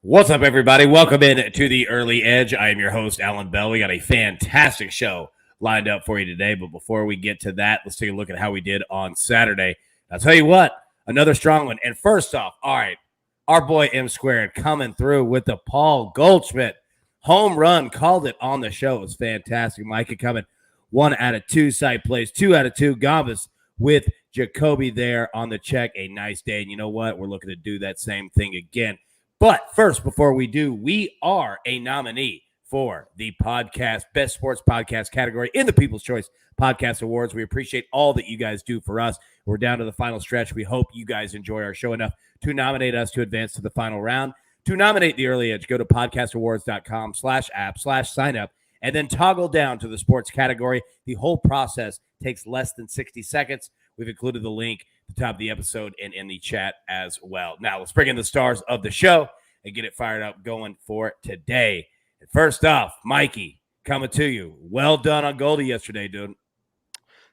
What's up, everybody? Welcome in to the Early Edge. I am your host, Allan Bell. We got a fantastic show lined up for you today. But before we get to that, let's take a look at how we did on Saturday. I'll tell you what, another strong one. And first off, all right, our boy M Squared coming through with the Paul Goldschmidt home run. Called it on the show. It was fantastic. Micah coming 1 out of 2 side plays, 2 out of 2. Gambas with Jacoby there on the check. A nice day. And you know what? We're looking to do that same thing again. But first, before we do, we are a nominee for the podcast, Best Sports Podcast category in the People's Choice Podcast Awards. We appreciate all that you guys do for us. We're down to the final stretch. We hope you guys enjoy our show enough to nominate us to advance to the final round. To nominate the Early Edge, go to podcastawards.com/app/sign up and then toggle down to the sports category. The whole process takes less than 60 seconds. We've included the link at the top of the episode and in the chat as well. Now, let's bring in the stars of the show and get it fired up going for today. And first off, Mikey, coming to you. Well done on Goldie yesterday, dude.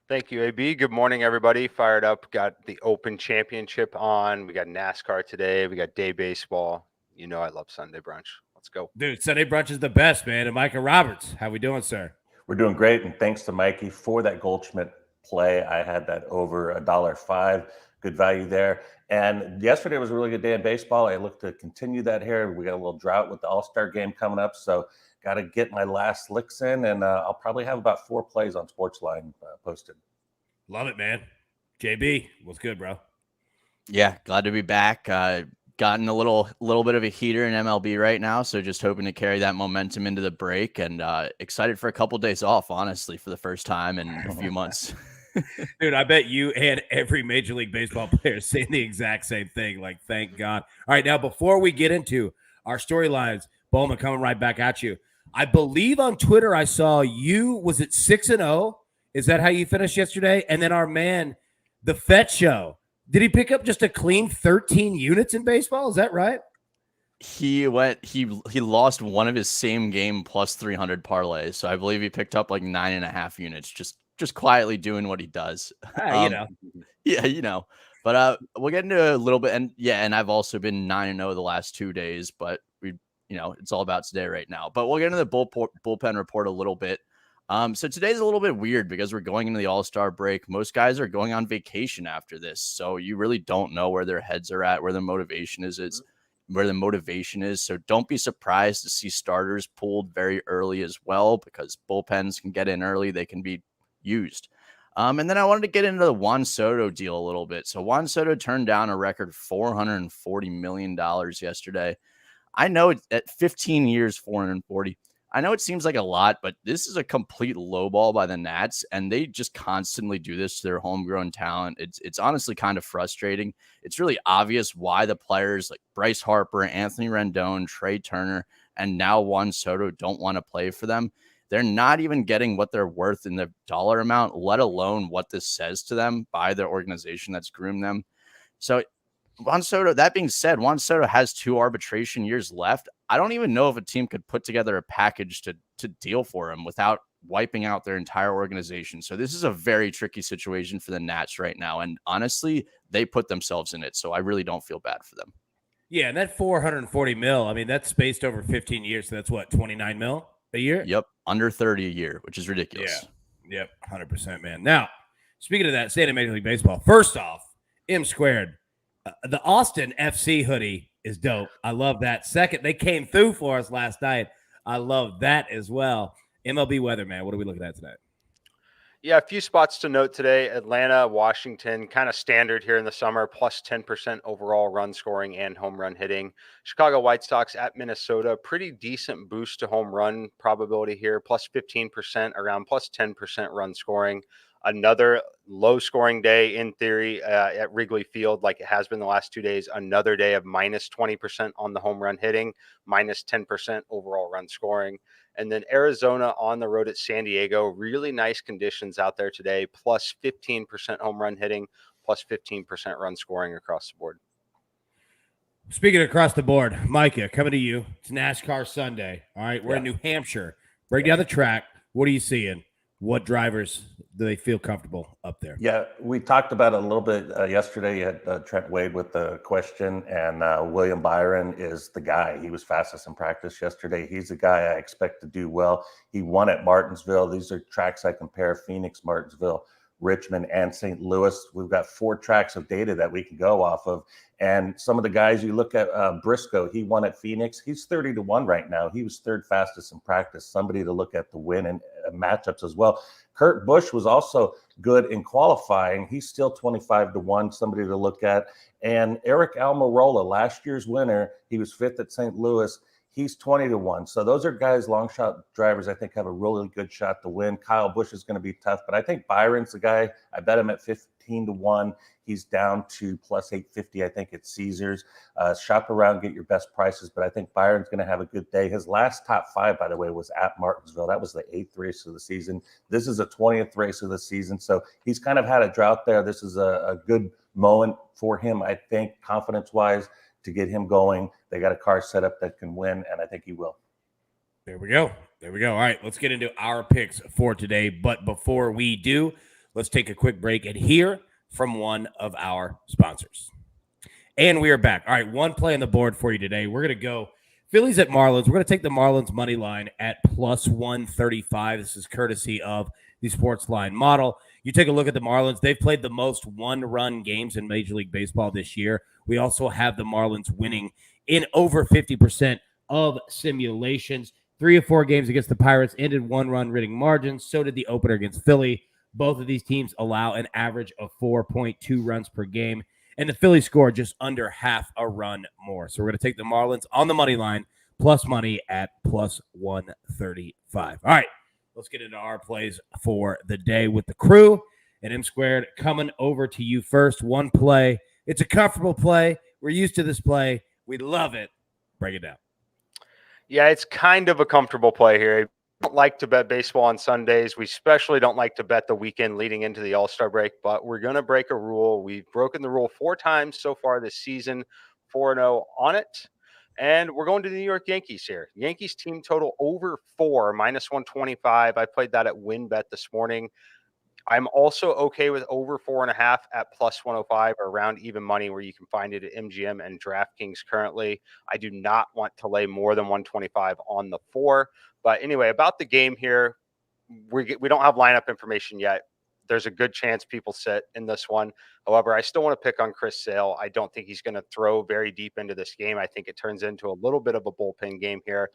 Thank you, AB. Good morning, everybody. Fired up. Got the Open Championship on. We got NASCAR today. We got day baseball. You know I love Sunday brunch. Let's go. Dude, Sunday brunch is the best, man. And Micah Roberts, how we doing, sir? We're doing great, and thanks to Mikey for that Goldschmidt play. I had that over $1.05. Good value there. And yesterday was a really good day in baseball. I look to continue that here. We got a little drought with the All-Star game coming up, so got to get my last licks in, and I'll probably have about 4 plays on SportsLine posted. Love it, man. JB, what's good, bro? Yeah, glad to be back. Gotten a little bit of a heater in MLB right now, so just hoping to carry that momentum into the break, and excited for a couple days off, honestly, for the first time in a few months. Dude, I bet you and every Major League Baseball player is saying the exact same thing. Like, thank God. All right, now before we get into our storylines, Bollman coming right back at you. I believe on Twitter I saw you, was it 6-0? Is that how you finished yesterday? And then our man, the Fett Show. Did he pick up just a clean 13 units in baseball? Is that right? He lost one of his same game plus 300 parlays. So I believe he picked up like 9.5 units, just quietly doing what he does. You know. Yeah, you know. But we'll get into a little bit, and I've also been 9-0 the last 2 days, but it's all about today right now. But we'll get into the bullpen report a little bit. So today's a little bit weird because we're going into the All-Star break. Most guys are going on vacation after this, so you really don't know where their heads are at, where their motivation is. So don't be surprised to see starters pulled very early as well, because bullpens can get in early. They can be used. And then I wanted to get into the Juan Soto deal a little bit. So Juan Soto turned down a record $440 million yesterday. I know at 15 years, 440. I know it seems like a lot, but this is a complete lowball by the Nats, and they just constantly do this to their homegrown talent. It's honestly kind of frustrating. It's really obvious why the players like Bryce Harper, Anthony Rendon, Trey Turner, and now Juan Soto don't want to play for them. They're not even getting what they're worth in the dollar amount, let alone what this says to them by their organization that's groomed them. So Juan Soto, that being said, Juan Soto has 2 arbitration years left. I don't even know if a team could put together a package to deal for him without wiping out their entire organization. So this is a very tricky situation for the Nats right now. And honestly, they put themselves in it. So I really don't feel bad for them. Yeah, and that $440 million, I mean, that's spaced over 15 years. So that's what, $29 million a year? Yep, under 30 a year, which is ridiculous. Yeah, yep, 100%, man. Now, speaking of that, state of Major League Baseball, first off, M Squared, the Austin FC hoodie is dope. I love that. Second, they came through for us last night. I love that as well. MLB weather, man. What are we looking at tonight? Yeah, a few spots to note today. Atlanta, Washington, kind of standard here in the summer, plus 10% overall run scoring and home run hitting. Chicago White Sox at Minnesota, pretty decent boost to home run probability here, plus 15%, around plus 10% run scoring. Another low scoring day in theory at Wrigley Field, like it has been the last 2 days. Another day of minus 20% on the home run hitting, minus 10% overall run scoring. And then Arizona on the road at San Diego, really nice conditions out there today, plus 15% home run hitting, plus 15% run scoring across the board. Speaking across the board, Micah, coming to you. It's NASCAR Sunday. All right, we're in New Hampshire. Break down the track. What are you seeing? what drivers do they feel comfortable up there? Yeah, we talked about it a little bit yesterday. You had Trent Wade with the question, and William Byron is the guy. He was fastest in practice yesterday. He's the guy I expect to do well. He won at Martinsville. These are tracks I compare: Phoenix, Martinsville, Richmond, and St. Louis. We've got 4 tracks of data that we can go off of. And some of the guys you look at, Briscoe, he won at Phoenix. He's 30-1 right now. He was 3rd fastest in practice. Somebody to look at the win and matchups as well. Kurt Busch was also good in qualifying. He's still 25-1, somebody to look at. And Eric Almirola, last year's winner, he was 5th at St. Louis. He's 20-1. So those are guys, long shot drivers, I think have a really good shot to win. Kyle Busch is going to be tough, but I think Byron's the guy. I bet him at 15-1. He's down to plus 850, I think, at Caesars. Shop around, get your best prices, but I think Byron's going to have a good day. His last top 5, by the way, was at Martinsville. That was the 8th race of the season. This is the 20th race of the season, so he's kind of had a drought there. This is a good moment for him, I think, confidence-wise, to get him going. They got a car set up that can win, and I think he will. There we go. There we go. All right, let's get into our picks for today. But before we do, let's take a quick break and hear from one of our sponsors. And we are back. All right, one play on the board for you today. We're going to go Phillies at Marlins. We're going to take the Marlins money line at plus 135. This is courtesy of the SportsLine model. You take a look at the Marlins. They've played the most one-run games in Major League Baseball this year. We also have the Marlins winning in over 50% of simulations. 3 of 4 games against the Pirates ended one-run winning margins. So did the opener against Philly. Both of these teams allow an average of 4.2 runs per game, and the Phillies score just under half a run more. So we're going to take the Marlins on the money line, plus money at plus 135. All right, let's get into our plays for the day with the crew. And M Squared coming over to you first. One play. It's a comfortable play. We're used to this play. We love it. Break it down. Yeah, it's kind of a comfortable play here. We don't like to bet baseball on Sundays. We especially don't like to bet the weekend leading into the All-Star break, but we're going to break a rule. We've broken the rule 4 times so far this season, 4-0 on it. And we're going to the New York Yankees here. Yankees team total over 4, minus 125. I played that at WinBet this morning. I'm also okay with over 4.5 at plus 105 or around even money, where you can find it at MGM and DraftKings currently. I do not want to lay more than 125 on the 4. But anyway, about the game here, we don't have lineup information yet. There's a good chance people sit in this one. However, I still want to pick on Chris Sale. I don't think he's going to throw very deep into this game. I think it turns into a little bit of a bullpen game here.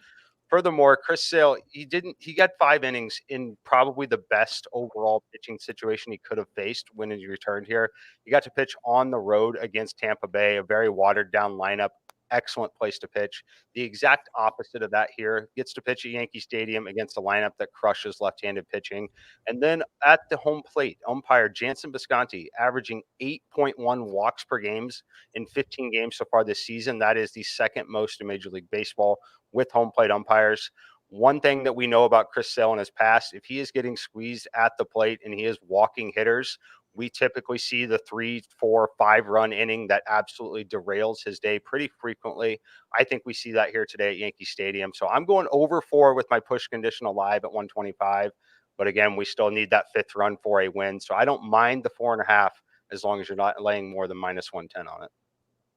Furthermore, Chris Sale, he got 5 innings in probably the best overall pitching situation he could have faced when he returned here. He got to pitch on the road against Tampa Bay, a very watered down lineup. Excellent place to pitch. The exact opposite of that here, gets to pitch at Yankee Stadium against a lineup that crushes left-handed pitching. And then at the home plate, umpire Jansen Visconti averaging 8.1 walks per games in 15 games so far this season. That is the second most in Major League Baseball with home plate umpires. One thing that we know about Chris Sale in his past, if he is getting squeezed at the plate and he is walking hitters, we typically see the 3, 4, 5 run inning that absolutely derails his day pretty frequently. I think we see that here today at Yankee Stadium. So I'm going over 4 with my push conditional live at 125. But again, we still need that 5th run for a win. So I don't mind the 4.5 as long as you're not laying more than minus 110 on it.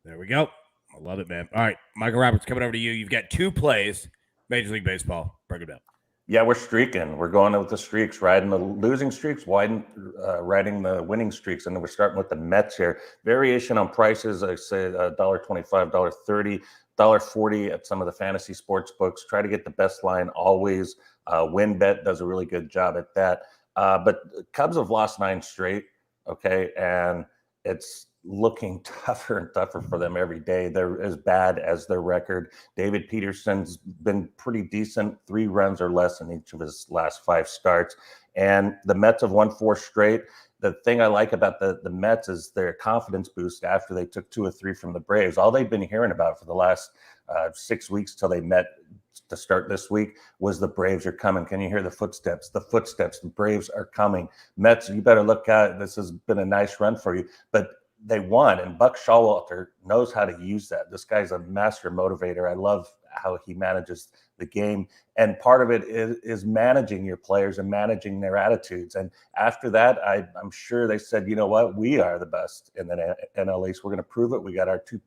There we go. I love it, man. All right, Michael Roberts, coming over to you. You've got 2 plays, Major League Baseball. Break it down. Yeah, we're streaking. We're going with the streaks, riding the losing streaks, riding the winning streaks, and then we're starting with the Mets here. Variation on prices, I say $1.25, $1.30, $1.40 at some of the fantasy sports books. Try to get the best line always. WinBet does a really good job at that. But Cubs have lost 9 straight, okay, and it's looking tougher and tougher for them every day. They're as bad as their record. David Peterson's been pretty decent, 3 runs or less in each of his last 5 starts. And the Mets have won 4 straight. The thing I like about the Mets is their confidence boost after they took 2 or 3 from the Braves. All they've been hearing about for the last 6 weeks till they met to start this week was the Braves are coming. Can you hear the footsteps? The footsteps. The Braves are coming. Mets, you better look out. This has been a nice run for you. But they won. And Buck Showalter knows how to use that. This guy's a master motivator. I love how he manages the game. And part of it is managing your players and managing their attitudes. And after that, I'm sure they said, you know what, we are the best in the NL East. We're going to prove it. We got our 2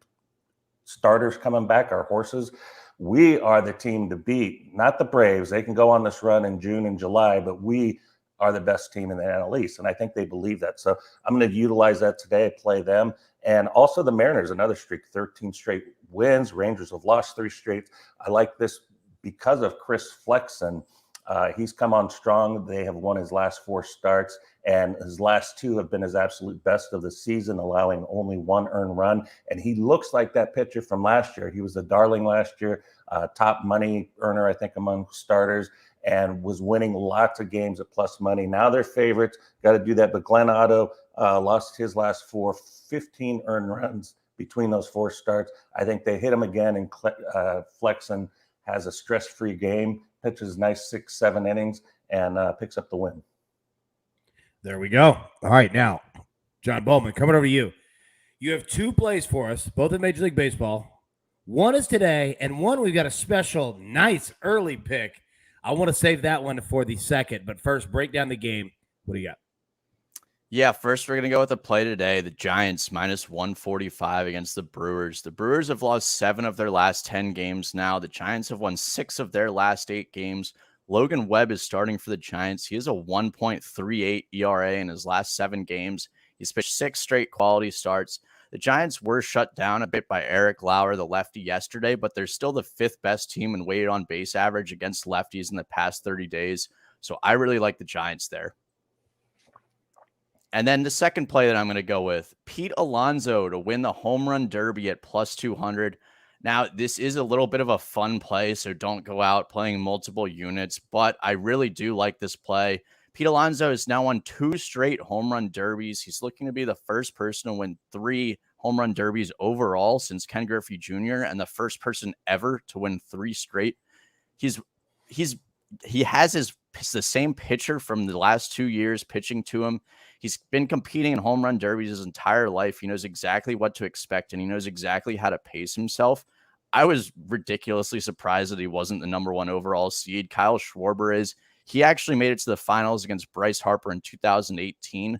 starters coming back, our horses. We are the team to beat, not the Braves. They can go on this run in June and July, but we are the best team in the NL East. And I think they believe that. So I'm going to utilize that today, play them. And also the Mariners, another streak, 13 straight wins. Rangers have lost 3 straight. I like this because of Chris Flexen. He's come on strong. They have won his last 4 starts, and his last 2 have been his absolute best of the season, allowing only 1 earned run. And he looks like that pitcher from last year. He was the darling last year, top money earner, I think, among starters, and was winning lots of games at plus money. Now they're favorites. Got to do that. But Glenn Otto lost his last 4, 15 earned runs between those 4 starts. I think they hit him again, and Flexen has a stress-free game, pitches nice 6-7 innings, and picks up the win. There we go. All right, now, John Bollman, coming over to you. You have 2 plays for us, both in Major League Baseball. One is today, and one we've got a special, nice early pick. I want to save that one for the second, but first, break down the game. What do you got? Yeah, first we're going to go with the play today. The Giants minus 145 against the Brewers. The Brewers have lost 7 of their last 10 games now. The Giants have won 6 of their last 8 games. Logan Webb is starting for the Giants. He has a 1.38 ERA in his last 7 games. He's pitched 6 straight quality starts. The Giants were shut down a bit by Eric Lauer, the lefty, yesterday, but they're still the 5th best team in weighted on base average against lefties in the past 30 days. So I really like the Giants there. And then the second play that I'm going to go with, Pete Alonso to win the home run derby at plus 200. Now, this is a little bit of a fun play, so don't go out playing multiple units, but I really do like this play. Pete Alonso is now won 2 straight home run derbies. He's looking to be the first person to win 3 home run derbies overall since Ken Griffey Jr. and the first person ever to win 3 straight. He has the same pitcher from the last 2 years pitching to him. He's been competing in home run derbies his entire life. He knows exactly what to expect, and he knows exactly how to pace himself. I was ridiculously surprised that he wasn't the number 1 overall seed. Kyle Schwarber is. He actually made it to the finals against Bryce Harper in 2018,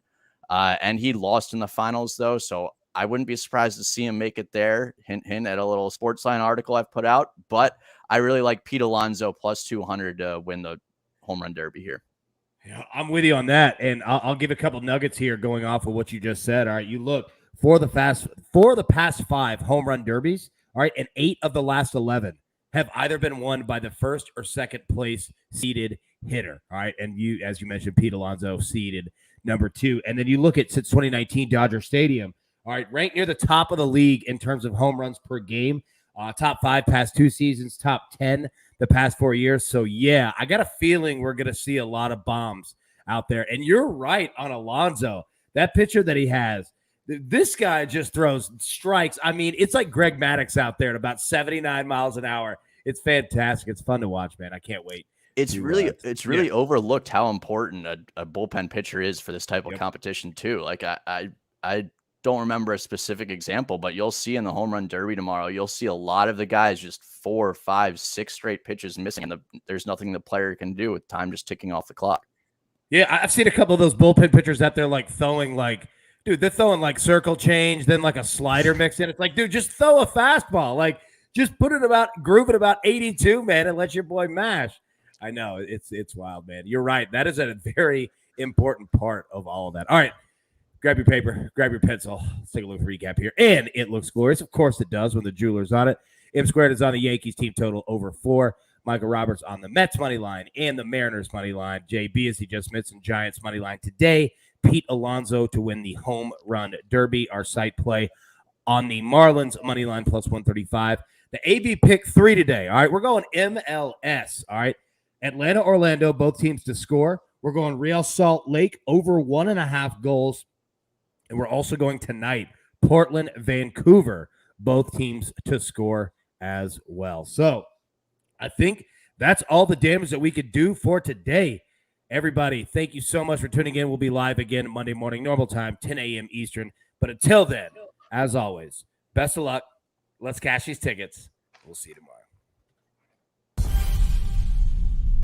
and he lost in the finals, though, so I wouldn't be surprised to see him make it there. Hint, hint at a little SportsLine article I've put out, but I really like Pete Alonso plus 200 to win the home run derby here. Yeah, I'm with you on that, and I'll give a couple nuggets here going off of what you just said. All right, you look for the past 5 home run derbies. All right, and 8 of the last 11 have either been won by the first or second place seeded hitter. All right, and you, as you mentioned, Pete Alonso seeded number 2, and then you look at since 2019 Dodger Stadium. All right, ranked near the top of the league in terms of home runs per game. Top 5 past 2 seasons, top 10 the past 4 years. So, yeah, I got a feeling we're going to see a lot of bombs out there. And you're right on Alonso. That pitcher that he has, this guy just throws strikes. I mean, it's like Greg Maddux out there at about 79 miles an hour. It's fantastic. It's fun to watch, man. I can't wait. It's really overlooked how important a bullpen pitcher is for this type of competition, too. Like, I don't remember a specific example, but you'll see in the home run derby tomorrow, you'll see a lot of the guys just 4, 5, 6 straight pitches missing, and there's nothing the player can do with time just ticking off the clock. Yeah, I've seen a couple of those bullpen pitchers out there like throwing they're throwing like circle change, then like a slider mix in. It's like, dude, just throw a fastball. Like, just groove it about 82, man, and let your boy mash. I know, it's wild, man. You're right. That is a very important part of all of that. All right. Grab your paper, grab your pencil. Let's take a look at the recap here. And it looks glorious. Of course it does when the jeweler's on it. M Squared is on the Yankees team total over 4. Micah Roberts on the Mets money line and the Mariners money line. JB, as he just mentioned, Giants money line today. Pete Alonso to win the home run derby. Our site play on the Marlins money line plus 135. The AB pick 3 today. All right, we're going MLS. All right, Atlanta, Orlando, both teams to score. We're going Real Salt Lake over 1.5 goals. And we're also going tonight, Portland, Vancouver, both teams to score as well. So I think that's all the damage that we could do for today. Everybody, thank you so much for tuning in. We'll be live again Monday morning, normal time, 10 a.m. Eastern. But until then, as always, best of luck. Let's cash these tickets. We'll see you tomorrow.